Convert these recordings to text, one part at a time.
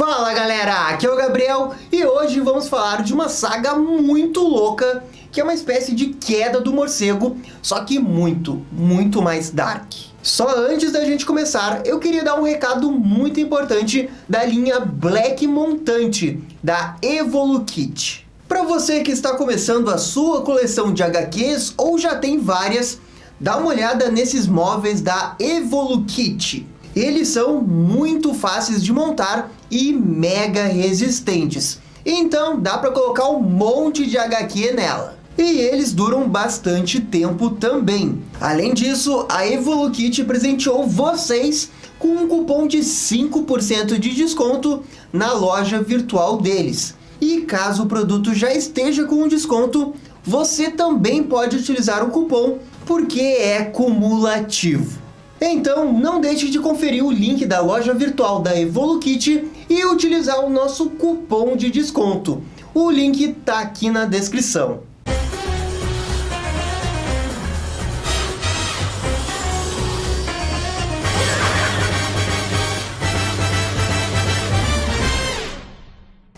Fala galera, aqui é o Gabriel e hoje vamos falar de uma saga muito louca que é uma espécie de queda do morcego, só que muito mais dark. Só antes da gente começar, eu queria dar um recado muito importante da linha Black Montante, da Evolukit. Para você que está começando a sua coleção de HQs ou já tem várias, dá uma olhada nesses móveis da Evolukit. Eles são muito fáceis de montar e mega resistentes. Então dá para colocar um monte de HQ nela. E eles duram bastante tempo também. Além disso, a Evolukit presenteou vocês com um cupom de 5% de desconto na loja virtual deles. E caso o produto já esteja com um desconto, você também pode utilizar o cupom porque é cumulativo. Então não deixe de conferir o link da loja virtual da Evolukit e utilizar o nosso cupom de desconto. O link está aqui na descrição.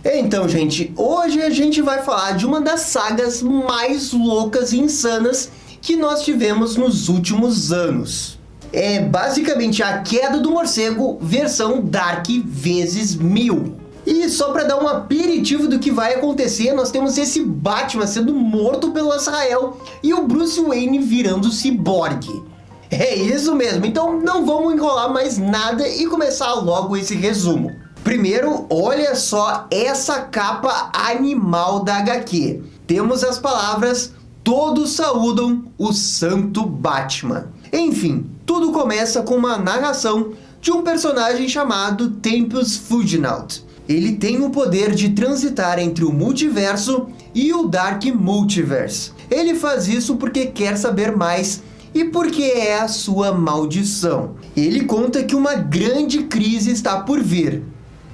Então, gente, hoje a gente vai falar de uma das sagas mais loucas e insanas que nós tivemos nos últimos anos. É basicamente a Queda do Morcego versão Dark vezes 1000. E só para dar um aperitivo do que vai acontecer, nós temos esse Batman sendo morto pelo Azrael e o Bruce Wayne virando ciborgue. É isso mesmo, então não vamos enrolar mais nada e começar logo esse resumo. Primeiro, olha só essa capa animal da HQ. Temos as palavras "Todos saúdam o Santo Batman". Enfim, tudo começa com uma narração de um personagem chamado Tempus Fuginaut. Ele tem o poder de transitar entre o multiverso e o Dark Multiverse. Ele faz isso porque quer saber mais e porque é a sua maldição. Ele conta que uma grande crise está por vir.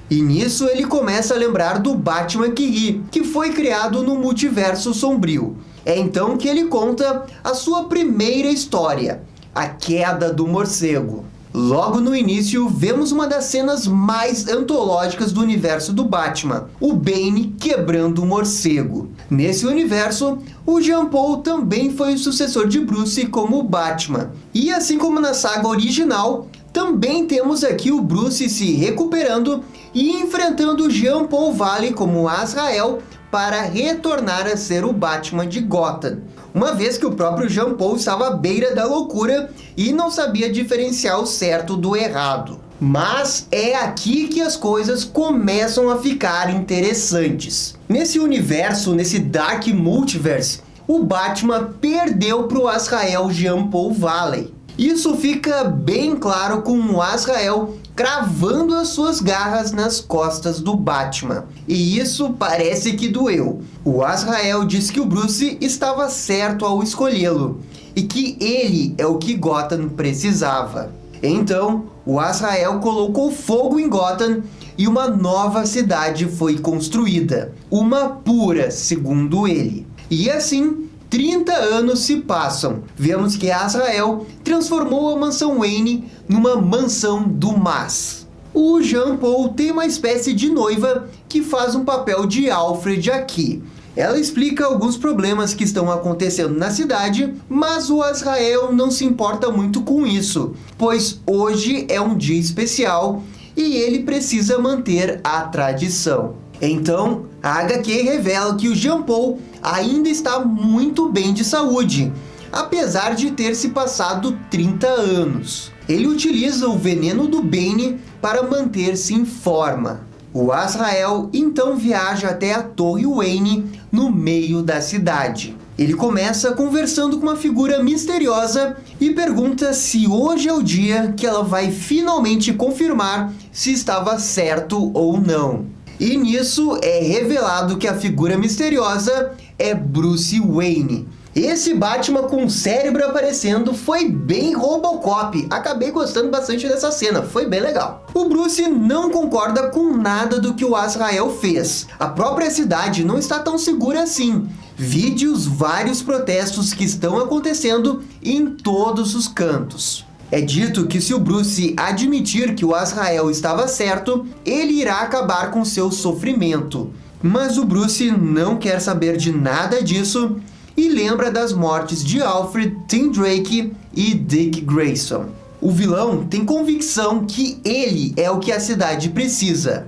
E nisso ele começa a lembrar do Batman que ri, que foi criado no multiverso sombrio. É então que ele conta a sua primeira história, a Queda do Morcego. Logo no início, vemos uma das cenas mais antológicas do universo do Batman, o Bane quebrando o morcego. Nesse universo, o Jean Paul também foi o sucessor de Bruce como Batman. E assim como na saga original, também temos aqui o Bruce se recuperando e enfrentando o Jean Paul Valley como Azrael para retornar a ser o Batman de Gotham, uma vez que o próprio Jean Paul estava à beira da loucura e não sabia diferenciar o certo do errado. Mas é aqui que as coisas começam a ficar interessantes. Nesse universo, nesse Dark Multiverse, o Batman perdeu para o Azrael Jean Paul Valley. Isso fica bem claro com o Azrael cravando as suas garras nas costas do Batman. E isso parece que doeu. O Azrael diz que o Bruce estava certo ao escolhê-lo e que ele é o que Gotham precisava. Então, o Azrael colocou fogo em Gotham e uma nova cidade foi construída. Uma pura, segundo ele. E assim, 30 anos se passam. Vemos que Azrael transformou a mansão Wayne numa mansão do Mas. O Jean Paul tem uma espécie de noiva que faz um papel de Alfred aqui. Ela explica alguns problemas que estão acontecendo na cidade, mas o Azrael não se importa muito com isso, pois hoje é um dia especial e ele precisa manter a tradição. Então, a HQ revela que o Jean Paul ainda está muito bem de saúde, apesar de ter se passado 30 anos. Ele utiliza o veneno do Bane para manter-se em forma. O Azrael então viaja até a Torre Wayne no meio da cidade. Ele começa conversando com uma figura misteriosa e pergunta se hoje é o dia que ela vai finalmente confirmar se estava certo ou não. E nisso é revelado que a figura misteriosa é Bruce Wayne. Esse Batman com o cérebro aparecendo foi bem Robocop. Acabei gostando bastante dessa cena, foi bem legal. O Bruce não concorda com nada do que o Azrael fez. A própria cidade não está tão segura assim. Vide os vários protestos que estão acontecendo em todos os cantos. É dito que se o Bruce admitir que o Azrael estava certo, ele irá acabar com seu sofrimento. Mas o Bruce não quer saber de nada disso e lembra das mortes de Alfred, Tim Drake e Dick Grayson. O vilão tem convicção que ele é o que a cidade precisa.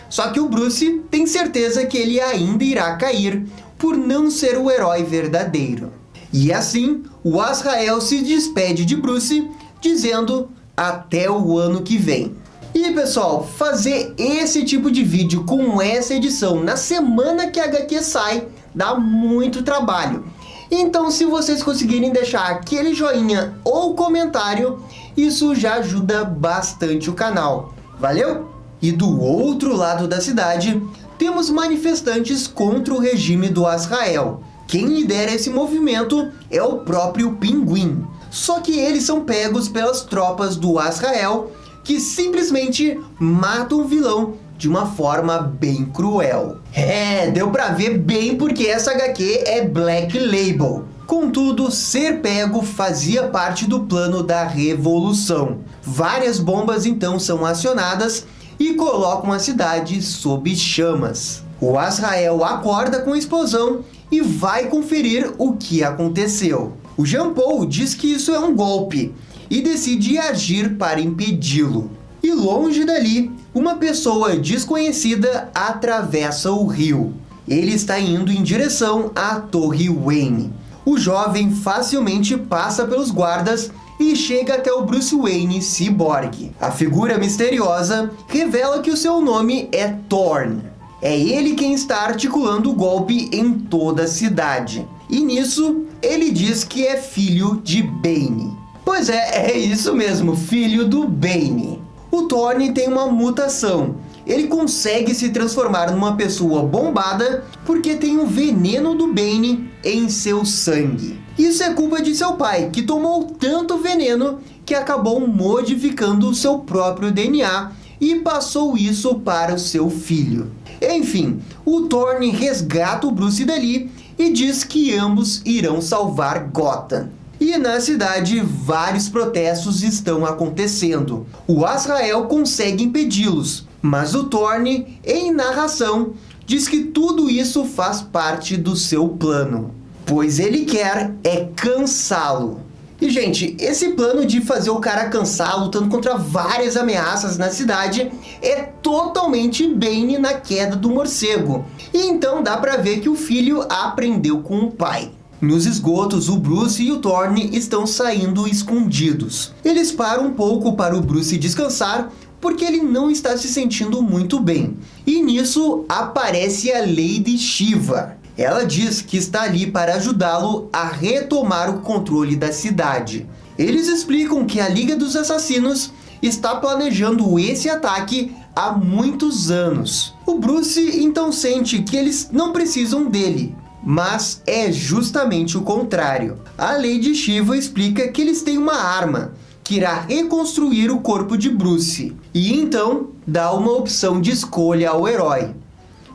Só que o Bruce tem certeza que ele ainda irá cair por não ser o herói verdadeiro. E assim, o Azrael se despede de Bruce, dizendo até o ano que vem. E pessoal, fazer esse tipo de vídeo com essa edição na semana que a HQ sai, dá muito trabalho. Então se vocês conseguirem deixar aquele joinha ou comentário, isso já ajuda bastante o canal. Valeu? E do outro lado da cidade, temos manifestantes contra o regime do Azrael. Quem lidera esse movimento é o próprio Pinguim. Só que eles são pegos pelas tropas do Azrael, que simplesmente matam o vilão de uma forma bem cruel. Deu pra ver bem porque essa HQ é Black Label. Contudo, ser pego fazia parte do plano da Revolução. Várias bombas então são acionadas e colocam a cidade sob chamas. O Azrael acorda com a explosão e vai conferir o que aconteceu. O Jean Paul diz que isso é um golpe e decide agir para impedi-lo. E longe dali, uma pessoa desconhecida atravessa o rio. Ele está indo em direção à Torre Wayne. O jovem facilmente passa pelos guardas e chega até o Bruce Wayne ciborgue. A figura misteriosa revela que o seu nome é Thorn. É ele quem está articulando o golpe em toda a cidade. E nisso, ele diz que é filho de Bane. Pois é isso mesmo, filho do Bane. O Thorn tem uma mutação. Ele consegue se transformar numa pessoa bombada porque tem o veneno do Bane em seu sangue. Isso é culpa de seu pai, que tomou tanto veneno que acabou modificando o seu próprio DNA e passou isso para o seu filho. Enfim, o Thorn resgata o Bruce dali e diz que ambos irão salvar Gotham. E na cidade, vários protestos estão acontecendo. O Azrael consegue impedi-los, mas o Thorn, em narração, diz que tudo isso faz parte do seu plano, pois ele quer cansá-lo. E gente, esse plano de fazer o cara cansar lutando contra várias ameaças na cidade é totalmente Bane na queda do morcego. E então dá pra ver que o filho aprendeu com o pai. Nos esgotos, o Bruce e o Thorn estão saindo escondidos. Eles param um pouco para o Bruce descansar, porque ele não está se sentindo muito bem. E nisso aparece a Lady Shiva. Ela diz que está ali para ajudá-lo a retomar o controle da cidade. Eles explicam que a Liga dos Assassinos está planejando esse ataque há muitos anos. O Bruce então sente que eles não precisam dele, mas é justamente o contrário. A Lady Shiva explica que eles têm uma arma que irá reconstruir o corpo de Bruce, e então dá uma opção de escolha ao herói: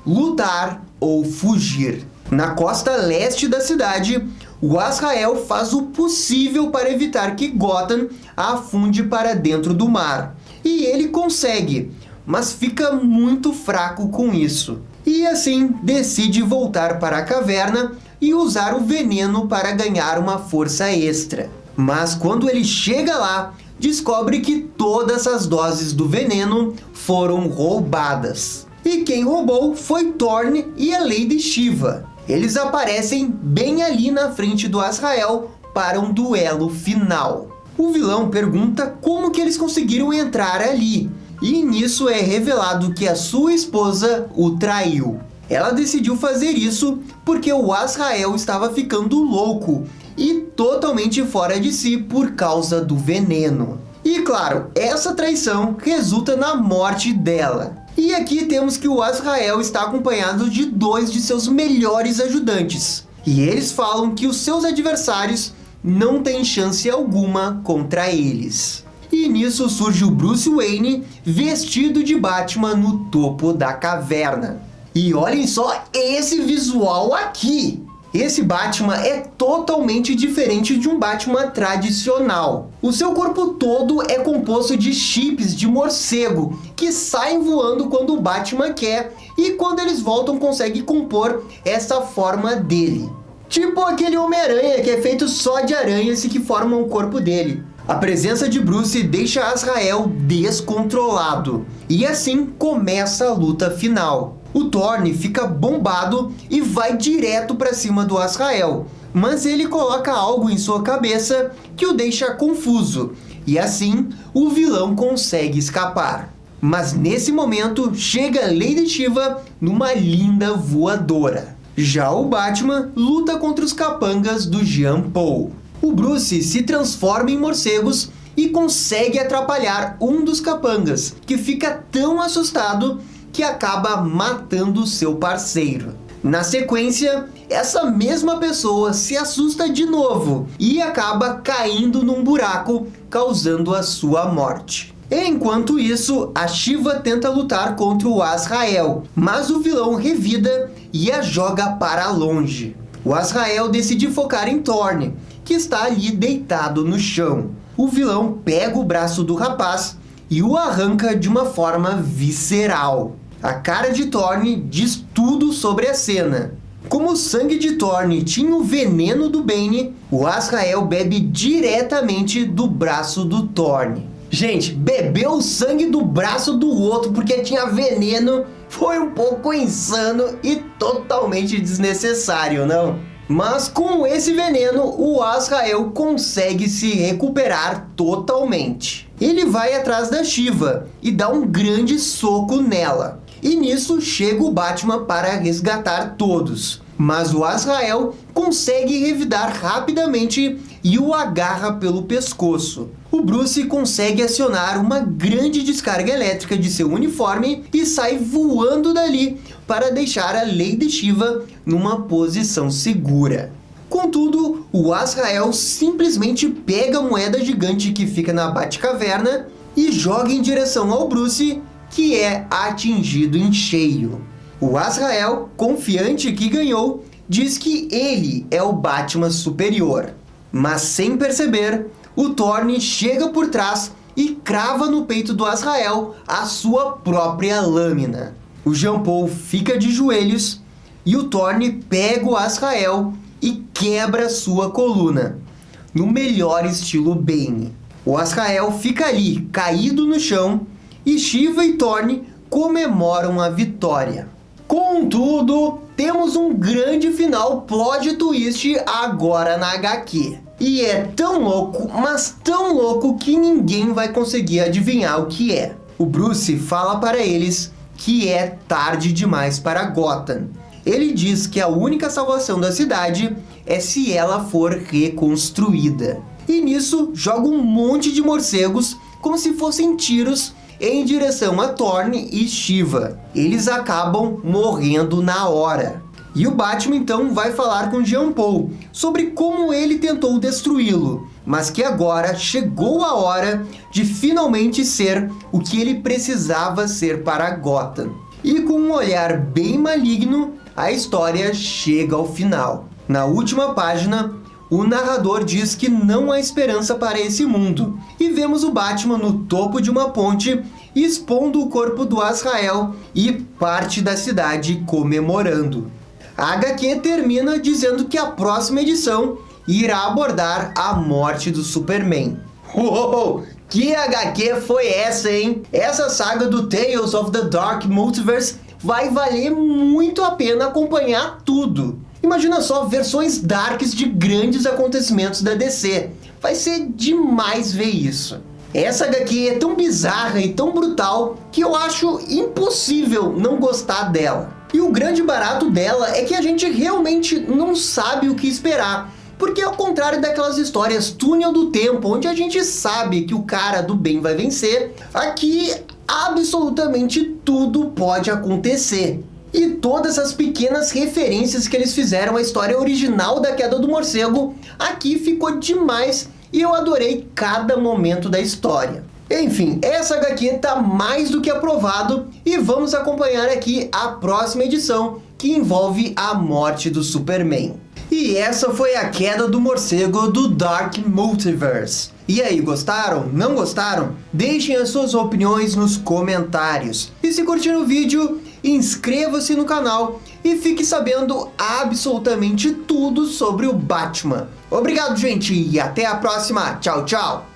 lutar ou fugir. Na costa leste da cidade, o Azrael faz o possível para evitar que Gotham afunde para dentro do mar. E ele consegue, mas fica muito fraco com isso. E assim decide voltar para a caverna e usar o veneno para ganhar uma força extra. Mas quando ele chega lá, descobre que todas as doses do veneno foram roubadas. E quem roubou foi Thorn e a Lady Shiva. Eles aparecem bem ali na frente do Azrael para um duelo final. O vilão pergunta como que eles conseguiram entrar ali. E nisso é revelado que a sua esposa o traiu. Ela decidiu fazer isso porque o Azrael estava ficando louco e totalmente fora de si por causa do veneno. E claro, essa traição resulta na morte dela. E aqui temos que o Azrael está acompanhado de 2 de seus melhores ajudantes. E eles falam que os seus adversários não têm chance alguma contra eles. E nisso surge o Bruce Wayne vestido de Batman no topo da caverna. E olhem só esse visual aqui! Esse Batman é totalmente diferente de um Batman tradicional. O seu corpo todo é composto de chips de morcego que saem voando quando o Batman quer e quando eles voltam consegue compor essa forma dele. Tipo aquele Homem-Aranha que é feito só de aranhas e que formam o corpo dele. A presença de Bruce deixa Azrael descontrolado e assim começa a luta final. O Thorne fica bombado e vai direto para cima do Azrael, mas ele coloca algo em sua cabeça que o deixa confuso, e assim o vilão consegue escapar. Mas nesse momento chega Lady Shiva numa linda voadora. Já o Batman luta contra os capangas do Jean Paul. O Bruce se transforma em morcegos e consegue atrapalhar um dos capangas, que fica tão assustado que acaba matando seu parceiro. Na sequência, essa mesma pessoa se assusta de novo e acaba caindo num buraco, causando a sua morte. Enquanto isso, a Shiva tenta lutar contra o Azrael, mas o vilão revida e a joga para longe. O Azrael decide focar em Thorne, que está ali deitado no chão. O vilão pega o braço do rapaz e o arranca de uma forma visceral. A cara de Thorne diz tudo sobre a cena. Como o sangue de Thorne tinha o veneno do Bane, o Azrael bebe diretamente do braço do Thorne. Gente, beber o sangue do braço do outro porque tinha veneno foi um pouco insano e totalmente desnecessário, não? Mas com esse veneno, o Azrael consegue se recuperar totalmente. Ele vai atrás da Shiva e dá um grande soco nela. E nisso chega o Batman para resgatar todos. Mas o Azrael consegue revidar rapidamente e o agarra pelo pescoço. O Bruce consegue acionar uma grande descarga elétrica de seu uniforme e sai voando dali para deixar a Lady Shiva numa posição segura. Contudo, o Azrael simplesmente pega a moeda gigante que fica na Batcaverna e joga em direção ao Bruce, que é atingido em cheio. O Azrael, confiante que ganhou, diz que ele é o Batman superior. Mas sem perceber, o Thorne chega por trás e crava no peito do Azrael a sua própria lâmina. O Jean Paul fica de joelhos e o Thorne pega o Azrael e quebra sua coluna, no melhor estilo Bane. O Azrael fica ali, caído no chão, e Shiva e Thorne comemoram a vitória. Contudo, temos um grande final plot twist agora na HQ. E é tão louco, mas tão louco que ninguém vai conseguir adivinhar o que é. O Bruce fala para eles que é tarde demais para Gotham. Ele diz que a única salvação da cidade é se ela for reconstruída. E nisso joga um monte de morcegos como se fossem tiros em direção a Thorne e Shiva. Eles acabam morrendo na hora. E o Batman então vai falar com Jean Paul sobre como ele tentou destruí-lo, mas que agora chegou a hora de finalmente ser o que ele precisava ser para Gotham. E com um olhar bem maligno, a história chega ao final. Na última página, o narrador diz que não há esperança para esse mundo, e vemos o Batman no topo de uma ponte expondo o corpo do Azrael e parte da cidade comemorando. A HQ termina dizendo que a próxima edição irá abordar a morte do Superman. Uou! Que HQ foi essa, hein? Essa saga do Tales of the Dark Multiverse vai valer muito a pena acompanhar tudo. Imagina só versões darks de grandes acontecimentos da DC. Vai ser demais ver isso. Essa HQ é tão bizarra e tão brutal que eu acho impossível não gostar dela. E o grande barato dela é que a gente realmente não sabe o que esperar. Porque ao contrário daquelas histórias túnel do tempo, onde a gente sabe que o cara do bem vai vencer, aqui absolutamente tudo pode acontecer. E todas as pequenas referências que eles fizeram à história original da Queda do Morcego, aqui ficou demais e eu adorei cada momento da história. Enfim, essa HQ tá mais do que aprovado e vamos acompanhar aqui a próxima edição, que envolve a morte do Superman. E essa foi a queda do morcego do Dark Multiverse. E aí, gostaram? Não gostaram? Deixem as suas opiniões nos comentários. E se curtiram o vídeo, inscreva-se no canal e fique sabendo absolutamente tudo sobre o Batman. Obrigado, gente, e até a próxima. Tchau, tchau!